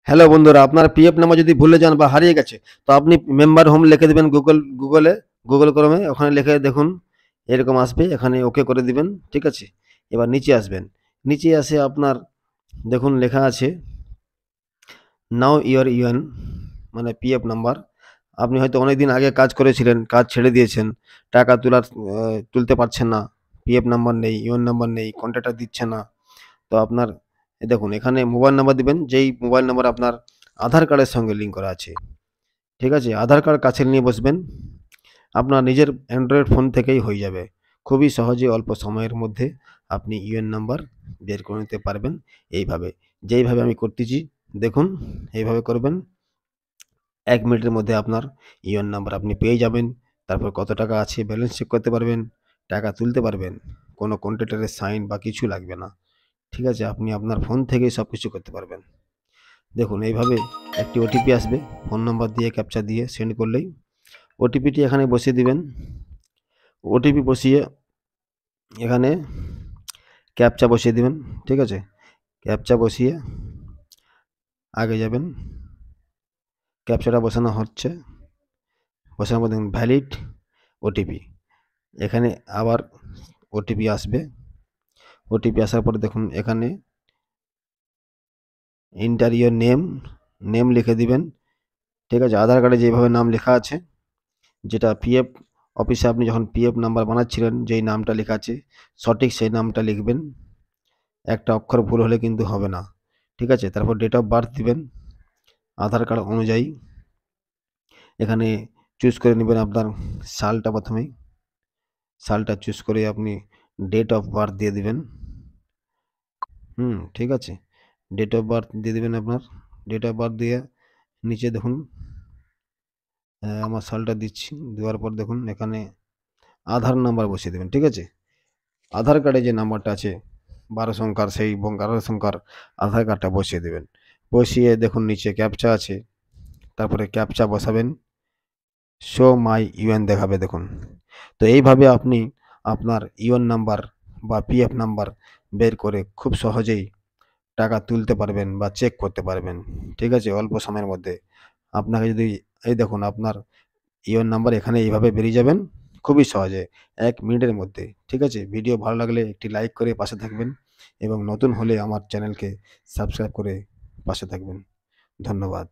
Hello বন্ধুরা, আপনার PF number যদি ভুলে যান বা হারিয়ে গেছে, তো আপনি মেম্বার হোম লিখে দিবেন গুগল ক্রমে, ওখানে লিখে দেখুন এরকম আসবে, এখানে ওকে করে দিবেন। ঠিক আছে, এবার নিচে আসবেন। নিচে আসে আপনার দেখুন লেখা আছে নাও ইওর ইউএন, মানে পিএফ নাম্বার। আপনি হয়তো অনেকদিন আগে কাজ করেছিলেন, কাজ ছেড়ে দিয়েছেন, টাকা তুলতে পারছেন না, পিএফ নাম্বার নেই, ইউএন নাম্বার নেই, কন্ট্রাক্টর দিচ্ছে না। তো আপনার দেখুন এখানে মোবাইল নাম্বার দিবেন, যেই মোবাইল নাম্বার আপনার আধার কার্ডের সঙ্গে লিঙ্ক করা আছে। ঠিক আছে, আধার কার্ড কাছে নিয়ে বসবেন। আপনার নিজের অ্যান্ড্রয়েড ফোন থেকেই হয়ে যাবে। খুবই সহজে অল্প সময়ের মধ্যে আপনি ইউএন নাম্বার বের করে নিতে পারবেন এইভাবে। যেইভাবে আমি করতেছি দেখুন, এইভাবে করবেন। ১ মিনিটের মধ্যে আপনার ইউএন নাম্বার আপনি পেয়ে যাবেন। তারপর কত টাকা আছে ব্যালেন্স চেক করতে পারবেন, টাকা তুলতে পারবেন। কোনো কন্ট্রাক্টরের সাইন বা কিছু লাগবে না। ঠিক আছে, আপনি আপনার ফোন থেকেই সবকিছু করতে পারবেন। দেখুন এইভাবে একটি ওটিপি আসবে, ফোন নাম্বার দিয়ে ক্যাপচা দিয়ে সেন্ড করলেই ওটিপিটি এখানে বসিয়ে দিবেন। ওটিপি বসিয়ে এখানে ক্যাপচা বসিয়ে দিবেন। ঠিক আছে, ক্যাপচা বসিয়ে আগে যাবেন। ক্যাপচাটা বসানো হচ্ছে, বসানোর পর দেখুন ভ্যালিড ওটিপি, এখানে আবার ওটিপি আসবে। ওটিপি আসার পরে দেখুন এখানে এন্টার ইওর নেম লিখে দিবেন। ঠিক আছে, আধার কার্ডে যেভাবে নাম লেখা আছে, যেটা পিএফ অফিসে আপনি যখন পিএফ নাম্বার বানাচ্ছিলেন যেই নামটা লেখা আছে সঠিক সেই নামটা লিখবেন। একটা অক্ষর ভুল হলে কিন্তু হবে না। ঠিক আছে, তারপর ডেট অফ বার্থ দিবেন আধার কার্ড অনুযায়ী। এখানে চুজ করে নেবেন আপনার সালটা, প্রথমেই সালটা চুজ করে আপনি ডেট অফ বার্থ দিয়ে দিবেন। ঠিক আছে, ডেট অফ বার্থ দিয়ে দিবেন আপনার। ডেট অফ বার্থ দিয়ে নিচে দেখুন আমার সালটা দিচ্ছি, দেওয়ার পর দেখুন এখানে আধার নাম্বার বসিয়ে দেবেন। ঠিক আছে, আধার কার্ডে যে নাম্বারটা আছে 12 সংখ্যার, সেই 12 সংখ্যার আধার কার্ডটা বসিয়ে দেবেন। বসিয়ে দেখুন নিচে ক্যাপচা আছে, তারপরে ক্যাপচা বসাবেন, শো মাই ইউএন দেখাবে দেখুন। তো এইভাবে আপনি আপনার ইউএন নাম্বার বা পিএফ নাম্বার বের করে খুব সহজেই টাকা তুলতে পারবেন বা চেক করতে পারবেন। ঠিক আছে, অল্প সময়ের মধ্যে। আপনাকে যদি এই দেখুন আপনার ইওর নাম্বার এখানে এইভাবে বেরিয়ে যাবেন খুবই সহজে ১ মিনিটের মধ্যে। ঠিক আছে, ভিডিও ভালো লাগলে একটি লাইক করে পাশে থাকবেন এবং নতুন হলে আমার চ্যানেলকে সাবস্ক্রাইব করে পাশে থাকবেন। ধন্যবাদ।